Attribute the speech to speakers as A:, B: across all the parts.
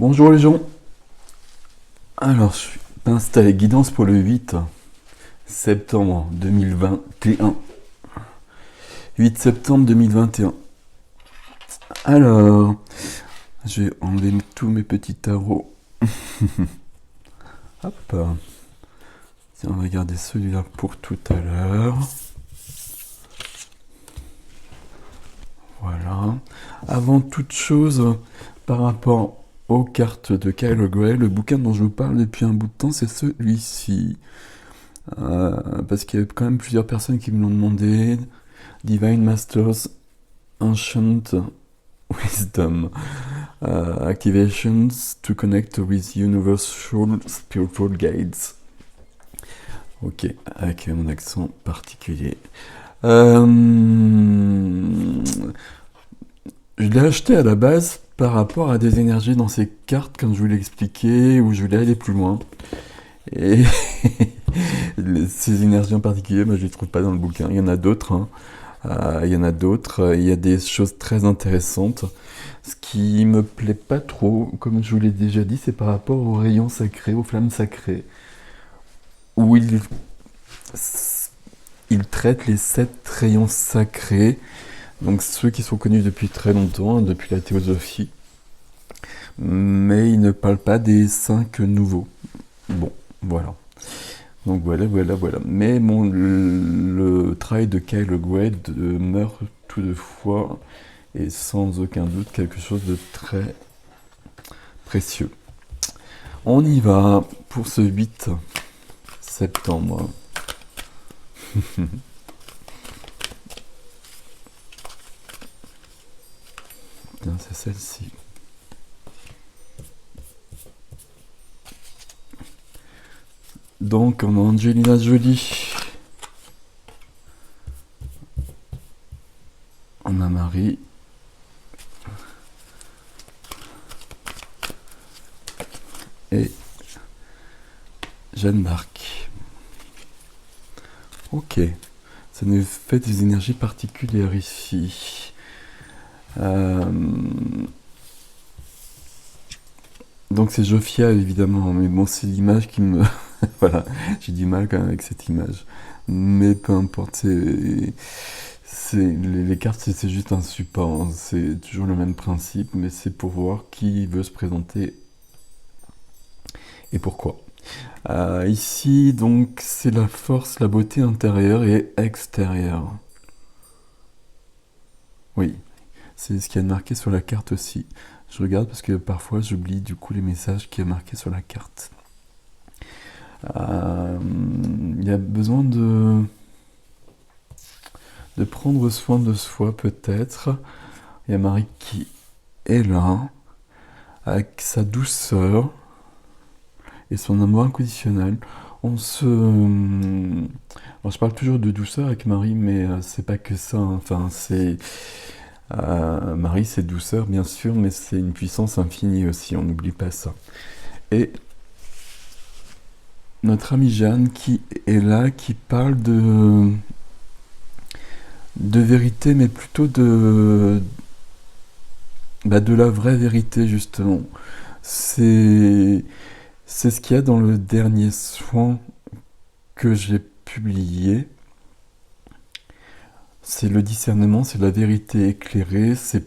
A: Bonjour les gens. Alors, je suis installé guidance pour le 8 septembre 2021. 8 septembre 2021. Alors, je vais enlever tous mes petits tarots. Hop. Tiens, on va garder celui-là pour tout à l'heure. Voilà. Avant toute chose, par rapport aux cartes de Kyle Gray, le bouquin dont je vous parle depuis un bout de temps, c'est celui-ci. Parce qu'il y a quand même plusieurs personnes qui me l'ont demandé. Divine Masters Ancient Wisdom Activations to Connect with Universal Spiritual Guides. Ok, avec mon accent particulier. Je l'ai acheté à la base par rapport à des énergies dans ces cartes, comme je vous l'ai expliqué, où je voulais aller plus loin. Et ces énergies en particulier, je ne les trouve pas dans le bouquin. Il y en a d'autres. Il y en a d'autres. Il y a des choses très intéressantes. Ce qui me plaît pas trop, comme je vous l'ai déjà dit, c'est par rapport aux rayons sacrés, aux flammes sacrées, où il traite les 7 rayons sacrés, donc ceux qui sont connus depuis très longtemps, depuis la théosophie, mais il ne parle pas des 5 nouveaux. Bon, voilà. Donc voilà. Mais bon, le travail de Kyle Gray demeure toutefois, et sans aucun doute, quelque chose de très précieux. On y va pour ce 8 septembre. C'est celle-ci. Donc on a Angelina Jolie. On a Marie. Et Jeanne d'Arc. Ok. Ça nous fait des énergies particulières ici. Donc c'est Jofia évidemment, mais bon, c'est l'image qui me... voilà, j'ai du mal quand même avec cette image. Mais peu importe, les cartes c'est juste un support, hein. C'est toujours le même principe, mais c'est pour voir qui veut se présenter et pourquoi. Ici, donc, c'est la force, la beauté intérieure et extérieure. Oui, c'est ce qui est marqué sur la carte aussi. Je regarde parce que parfois j'oublie du coup les messages qui est marqué sur la carte. Il y a besoin de prendre soin de soi peut-être. Il y a Marie qui est là, avec sa douceur et son amour inconditionnel. Alors, je parle toujours de douceur avec Marie, mais c'est pas que ça. Enfin, c'est... Marie, c'est douceur, bien sûr, mais c'est une puissance infinie aussi, on n'oublie pas ça. Et notre amie Jeanne qui est là, qui parle de vérité, mais plutôt de la vraie vérité, justement. C'est ce qu'il y a dans le dernier soin que j'ai publié. C'est le discernement, c'est la vérité éclairée, c'est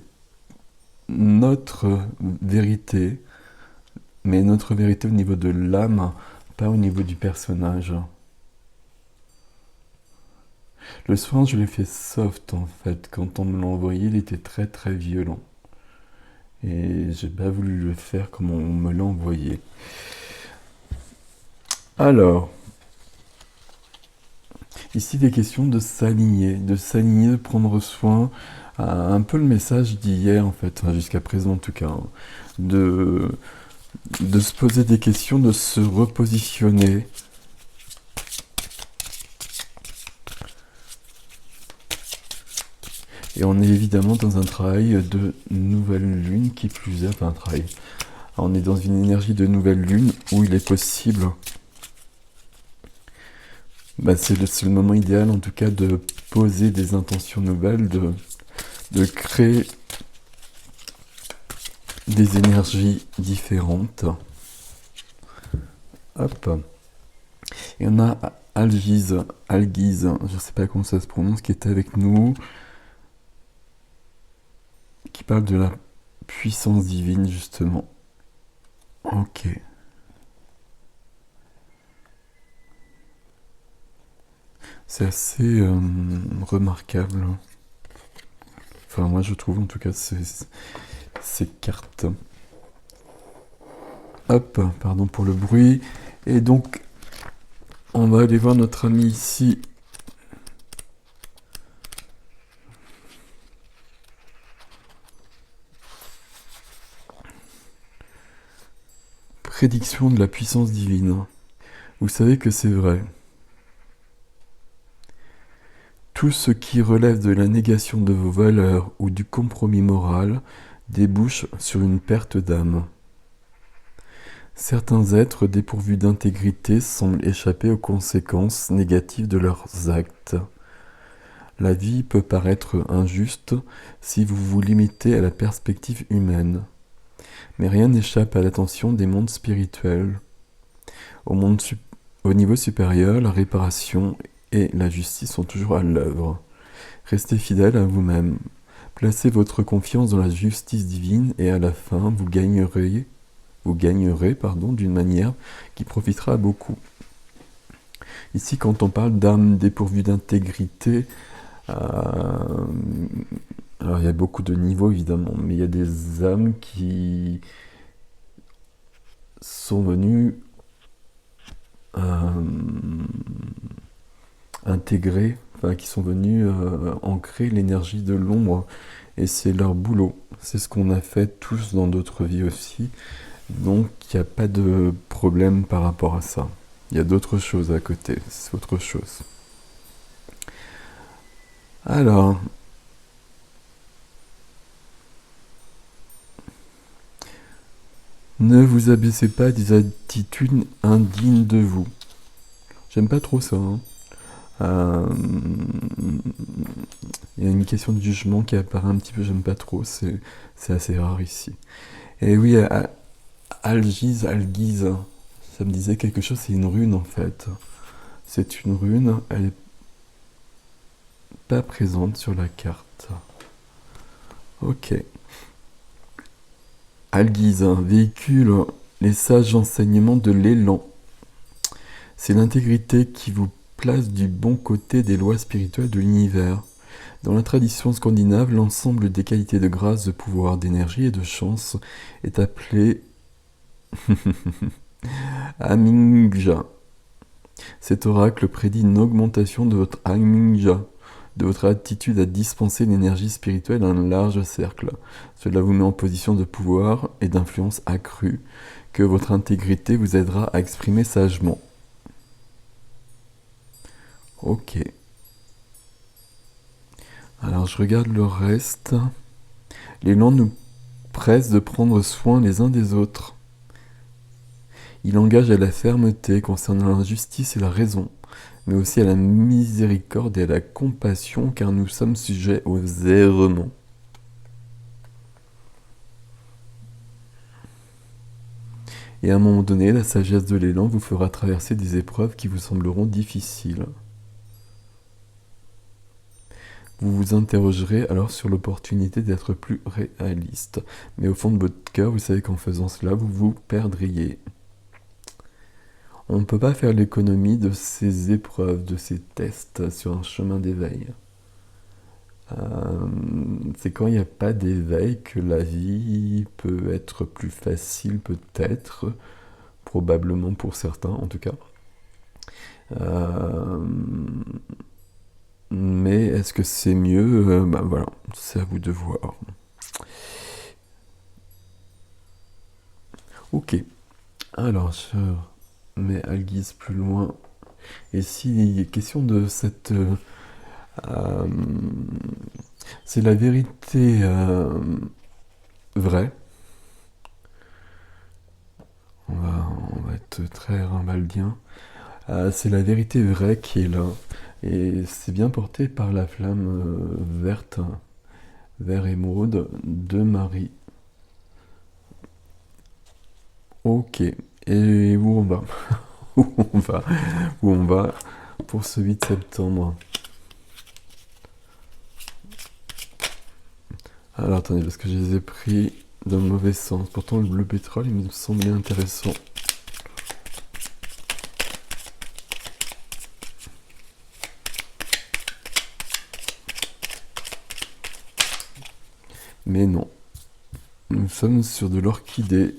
A: notre vérité, mais notre vérité au niveau de l'âme, pas au niveau du personnage. Le soin, je l'ai fait soft en fait. Quand on me l'a envoyé, il était très très violent. Et j'ai pas voulu le faire comme on me l'a envoyé. Alors, ici, il est question de s'aligner, de prendre soin. Un peu le message d'hier, en fait, jusqu'à présent en tout cas. Hein, de se poser des questions, de se repositionner. Et on est évidemment dans un travail de nouvelle lune, qui plus est, enfin un travail. On est dans une énergie de nouvelle lune où il est possible... c'est le moment idéal en tout cas de poser des intentions nouvelles, de créer des énergies différentes. Hop. Et on a Algise, je ne sais pas comment ça se prononce, qui était avec nous, qui parle de la puissance divine, justement. Ok. C'est assez remarquable. Enfin, moi, je trouve, en tout cas, ces cartes. Hop, pardon pour le bruit. Et donc, on va aller voir notre ami ici. Prédiction de la puissance divine. Vous savez que c'est vrai. Tout ce qui relève de la négation de vos valeurs ou du compromis moral débouche sur une perte d'âme. Certains êtres dépourvus d'intégrité semblent échapper aux conséquences négatives de leurs actes. La vie peut paraître injuste si vous vous limitez à la perspective humaine. Mais rien n'échappe à l'attention des mondes spirituels. Au niveau supérieur, la réparation et la justice sont toujours à l'œuvre. Restez fidèle à vous-même. Placez votre confiance dans la justice divine et à la fin, vous gagnerez d'une manière qui profitera à beaucoup. Ici, quand on parle d'âmes dépourvues d'intégrité, alors il y a beaucoup de niveaux évidemment, mais il y a des âmes qui sont venues intégrer, enfin qui sont venues ancrer l'énergie de l'ombre, et c'est leur boulot. C'est ce qu'on a fait tous dans d'autres vies aussi. Donc il n'y a pas de problème par rapport à ça. Il y a d'autres choses à côté, c'est autre chose. Alors, ne vous abaissez pas des attitudes indignes de vous. J'aime pas trop ça. Il y a une question de jugement qui apparaît un petit peu, j'aime pas trop, c'est assez rare ici. Et oui, Algise, ça me disait quelque chose, c'est une rune en fait. C'est une rune, elle est pas présente sur la carte. Ok. Algise véhicule les sages enseignements de l'élan. C'est l'intégrité qui vous place du bon côté des lois spirituelles de l'univers. Dans la tradition scandinave, l'ensemble des qualités de grâce, de pouvoir, d'énergie et de chance est appelé Amingja. Cet oracle prédit une augmentation de votre Amingja, de votre attitude à dispenser l'énergie spirituelle à un large cercle. Cela vous met en position de pouvoir et d'influence accrue, que votre intégrité vous aidera à exprimer sagement. Ok. Alors je regarde le reste. L'élan nous presse de prendre soin les uns des autres. Il engage à la fermeté concernant la justice et la raison, mais aussi à la miséricorde et à la compassion, car nous sommes sujets aux errements. Et à un moment donné, la sagesse de l'élan vous fera traverser des épreuves qui vous sembleront difficiles. Vous vous interrogerez alors sur l'opportunité d'être plus réaliste. Mais au fond de votre cœur, vous savez qu'en faisant cela, vous vous perdriez. On ne peut pas faire l'économie de ces épreuves, de ces tests sur un chemin d'éveil. C'est quand il n'y a pas d'éveil que la vie peut être plus facile, peut-être, probablement pour certains en tout cas. Mais est-ce que c'est mieux? Ben voilà, c'est à vous de voir. Ok, alors je mets Algise plus loin. Et s'il est question de cette... c'est la vérité vraie. On va être très rimbaldien. C'est la vérité vraie qui est là. Et c'est bien porté par la flamme verte, vert émeraude de Marie. Ok. Et où on va? Où on va? Où on va pour ce 8 septembre? Alors attendez, parce que je les ai pris dans le mauvais sens. Pourtant le bleu pétrole, il me semblait intéressant. Mais non. Nous sommes sur de l'orchidée.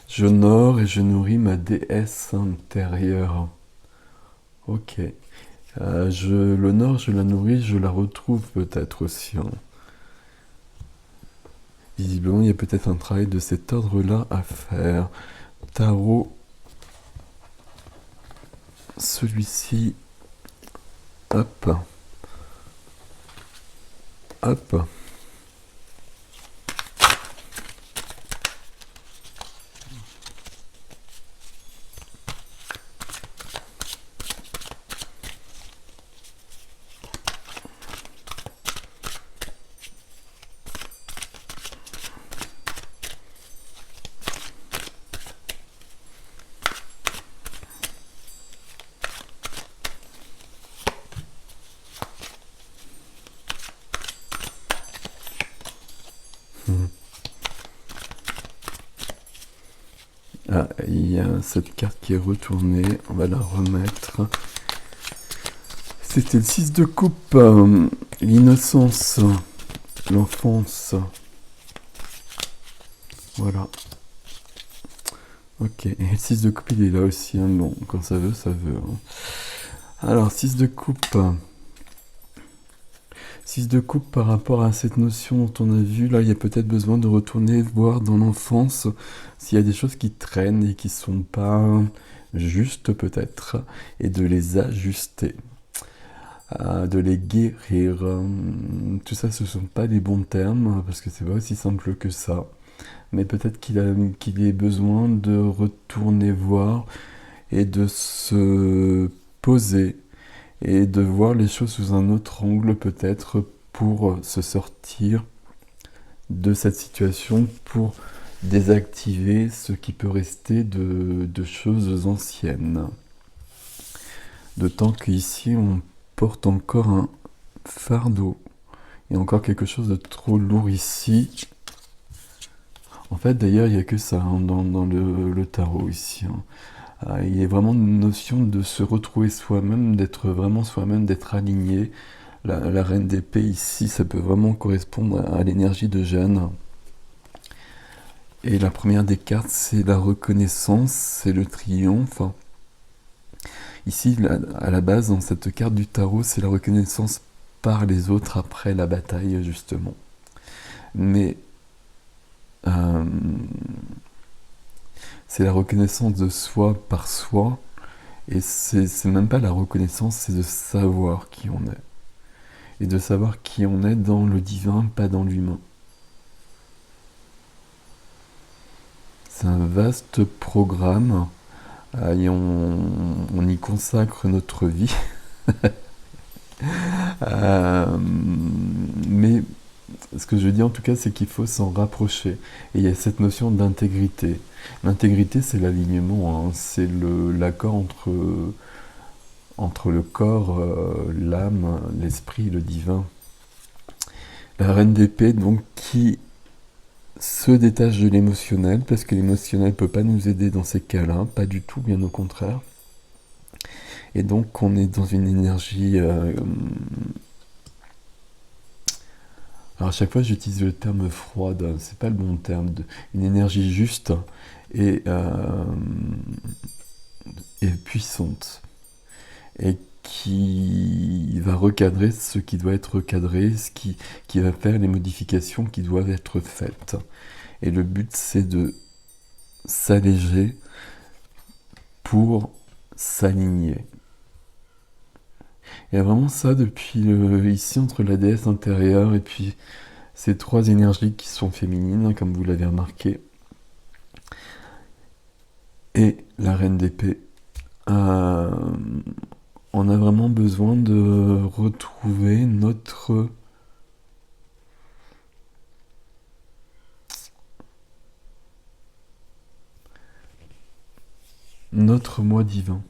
A: J'honore et je nourris ma déesse intérieure. Ok. Je l'honore, je la nourris, je la retrouve peut-être aussi, hein. Visiblement, il y a peut-être un travail de cet ordre-là à faire. Tarot, celui-ci, hop, hop. Ah, il y a cette carte qui est retournée, on va la remettre. C'était le 6 de coupe, l'innocence, l'enfance. Voilà. Ok, et le 6 de coupe il est là aussi, hein. Bon, quand ça veut, ça veut, hein. Alors, 6 de coupe. 6 de coupe par rapport à cette notion dont on a vu, là, il y a peut-être besoin de retourner voir dans l'enfance s'il y a des choses qui traînent et qui sont pas justes peut-être, et de les ajuster, de les guérir. Tout ça, ce sont pas les bons termes, parce que c'est pas aussi simple que ça. Mais peut-être qu'il ait besoin de retourner voir et de se poser et de voir les choses sous un autre angle peut-être pour se sortir de cette situation, pour désactiver ce qui peut rester de choses anciennes. D'autant qu'ici on porte encore un fardeau et encore quelque chose de trop lourd ici. En fait d'ailleurs il n'y a que ça, hein, dans le tarot ici, hein. Il y a vraiment une notion de se retrouver soi-même, d'être vraiment soi-même, d'être aligné. La reine d'épée ici, ça peut vraiment correspondre à l'énergie de Jeanne. Et la première des cartes, c'est la reconnaissance, c'est le triomphe. Ici, à la base, dans cette carte du tarot, c'est la reconnaissance par les autres après la bataille, justement. Mais euh, c'est la reconnaissance de soi par soi. Et c'est même pas la reconnaissance, c'est de savoir qui on est. Et de savoir qui on est dans le divin, pas dans l'humain. C'est un vaste programme et on y consacre notre vie. Mais ce que je dis en tout cas, c'est qu'il faut s'en rapprocher. Et il y a cette notion d'intégrité. L'intégrité, c'est l'alignement, hein. C'est l'accord entre le corps, l'âme, l'esprit, le divin. La reine d'épée, donc, qui se détache de l'émotionnel, parce que l'émotionnel ne peut pas nous aider dans ces cas-là, pas du tout, bien au contraire. Et donc on est dans une énergie... alors à chaque fois j'utilise le terme froide, c'est pas le bon terme, une énergie juste et, et puissante. Et qui va recadrer ce qui doit être recadré, qui va faire les modifications qui doivent être faites. Et le but c'est de s'alléger pour s'aligner. Il y a vraiment ça depuis ici entre la déesse intérieure et puis ces trois énergies qui sont féminines, hein, comme vous l'avez remarqué, et la reine d'épée. On a vraiment besoin de retrouver notre notre moi divin.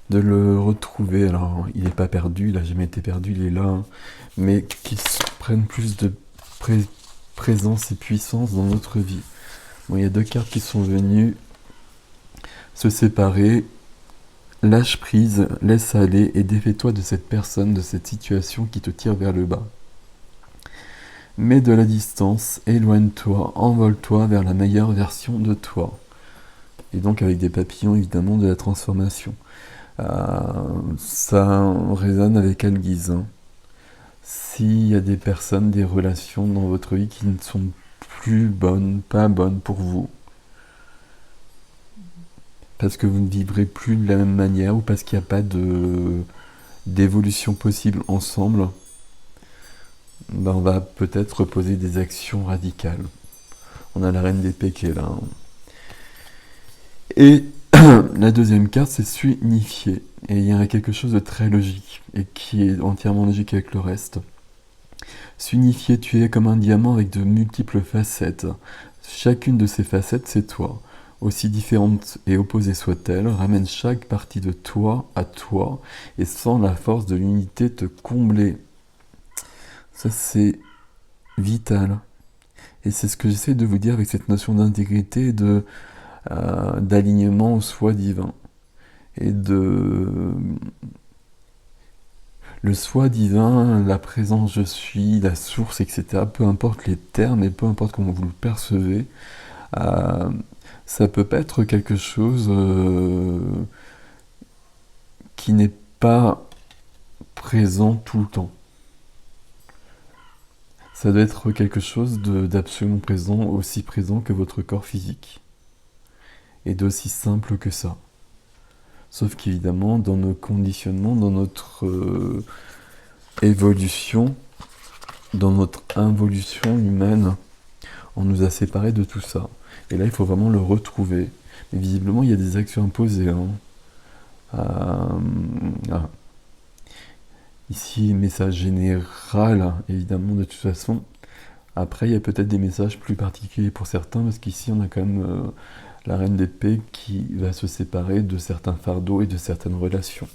A: De le retrouver, alors il n'est pas perdu, il n'a jamais été perdu, il est là, hein, mais qu'il prenne plus de présence et puissance dans notre vie. Bon, il y a 2 cartes qui sont venues se séparer. Lâche prise, laisse aller et défais-toi de cette personne, de cette situation qui te tire vers le bas. Mets de la distance, éloigne-toi, envole-toi vers la meilleure version de toi. Et donc avec des papillons évidemment de la transformation. Ça résonne avec Alguise. Hein. S'il y a des personnes, des relations dans votre vie qui ne sont plus bonnes, pas bonnes pour vous, parce que vous ne vibrez plus de la même manière ou parce qu'il n'y a pas d'évolution possible ensemble, ben on va peut-être poser des actions radicales. On a la reine d'épée qui est là. Hein. Et la deuxième carte, c'est s'unifier. Et il y a quelque chose de très logique et qui est entièrement logique avec le reste. S'unifier, tu es comme un diamant avec de multiples facettes. Chacune de ces facettes, c'est toi. Aussi différente et opposée soit-elle, ramène chaque partie de toi à toi et sens la force de l'unité te combler. Ça, c'est vital. Et c'est ce que j'essaie de vous dire avec cette notion d'intégrité et d'alignement au soi divin. Et le soi divin, la présence je suis, la source, etc. Peu importe les termes et peu importe comment vous le percevez, ça peut pas être quelque chose qui n'est pas présent tout le temps. Ça doit être quelque chose d'absolument présent, aussi présent que votre corps physique. Et d'aussi simple que ça. Sauf qu'évidemment, dans nos conditionnements, dans notre évolution, dans notre involution humaine, on nous a séparés de tout ça. Et là, il faut vraiment le retrouver. Mais visiblement, il y a des actions imposées. Ici, message général, évidemment, de toute façon. Après, il y a peut-être des messages plus particuliers pour certains, parce qu'ici, on a quand même la reine d'épée qui va se séparer de certains fardeaux et de certaines relations.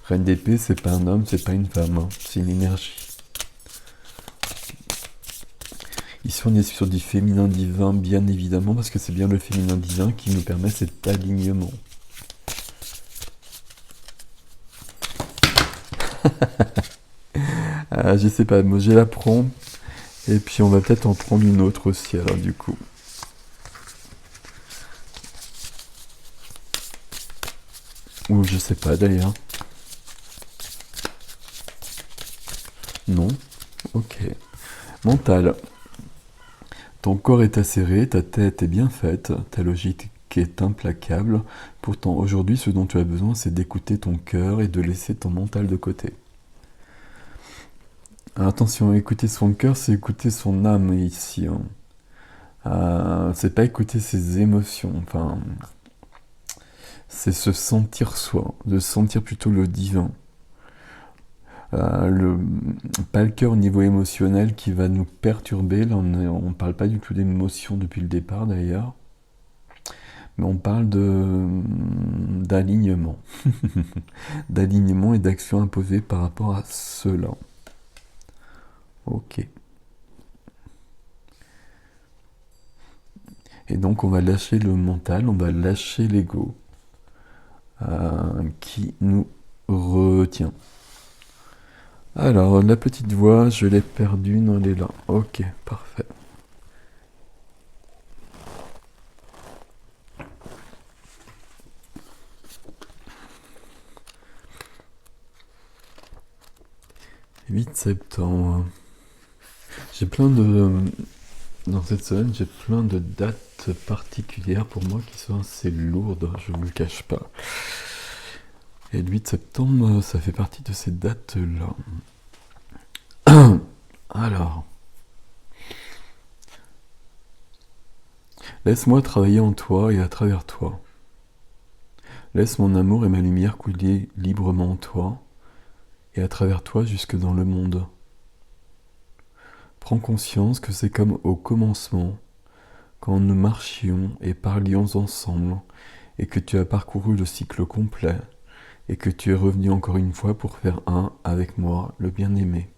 A: Reine d'épée, c'est pas un homme, c'est pas une femme, hein, c'est une énergie. Ici, on est sur du féminin divin, bien évidemment, parce que c'est bien le féminin divin qui nous permet cet alignement. Je sais pas, moi je la prends, et puis on va peut-être en prendre une autre aussi, alors du coup. Ou je sais pas d'ailleurs. Non. Ok. Mental. Ton corps est acéré, ta tête est bien faite, ta logique est implacable. Pourtant, aujourd'hui, ce dont tu as besoin, c'est d'écouter ton cœur et de laisser ton mental de côté. Alors, attention, écouter son cœur, c'est écouter son âme ici. Hein. C'est pas écouter ses émotions. Enfin, c'est se sentir soi, de sentir plutôt le divin. Pas le cœur au niveau émotionnel qui va nous perturber. Là, on ne parle pas du tout d'émotion depuis le départ d'ailleurs. Mais on parle d'alignement. D'alignement et d'action imposée par rapport à cela. Ok. Et donc on va lâcher le mental, on va lâcher l'ego qui nous retient. Alors, la petite voix, je l'ai perdue, non, elle est là. Ok, parfait. « 8 septembre. J'ai plein de... Dans cette semaine, j'ai plein de dates particulières pour moi qui sont assez lourdes, je ne vous le cache pas. Et le 8 septembre, ça fait partie de ces dates-là. Alors, laisse-moi travailler en toi et à travers toi. Laisse mon amour et ma lumière couler librement en toi et à travers toi jusque dans le monde. Prends conscience que c'est comme au commencement, quand nous marchions et parlions ensemble, et que tu as parcouru le cycle complet, et que tu es revenu encore une fois pour faire un avec moi, le bien-aimé.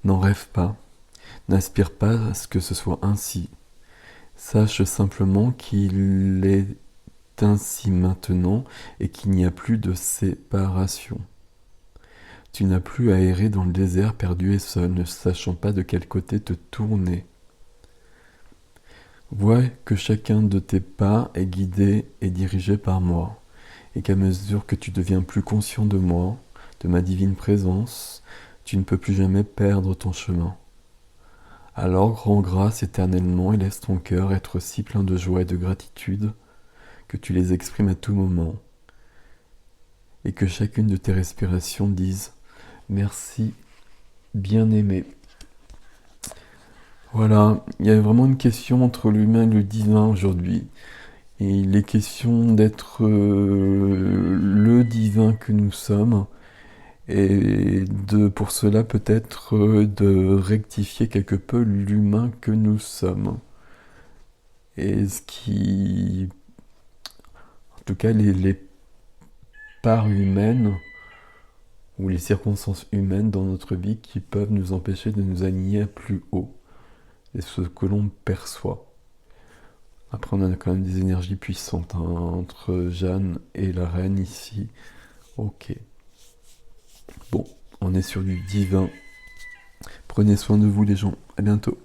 A: N'en rêve pas, n'aspire pas à ce que ce soit ainsi. Sache simplement qu'il est ainsi maintenant et qu'il n'y a plus de séparation. Tu n'as plus à errer dans le désert perdu et seul, ne sachant pas de quel côté te tourner. Vois que chacun de tes pas est guidé et dirigé par moi, et qu'à mesure que tu deviens plus conscient de moi, de ma divine présence, tu ne peux plus jamais perdre ton chemin. Alors rends grâce éternellement et laisse ton cœur être si plein de joie et de gratitude que tu les exprimes à tout moment, et que chacune de tes respirations dise « Merci, bien-aimé ». Voilà, il y a vraiment une question entre l'humain et le divin aujourd'hui. Et il est question d'être le divin que nous sommes, et pour cela peut-être de rectifier quelque peu l'humain que nous sommes. Et ce qui, en tout cas, les parts humaines ou les circonstances humaines dans notre vie qui peuvent nous empêcher de nous aligner à plus haut. Et ce que l'on perçoit. Après, on a quand même des énergies puissantes entre Jeanne et la reine ici. Ok. Bon, on est sur du divin. Prenez soin de vous les gens. À bientôt.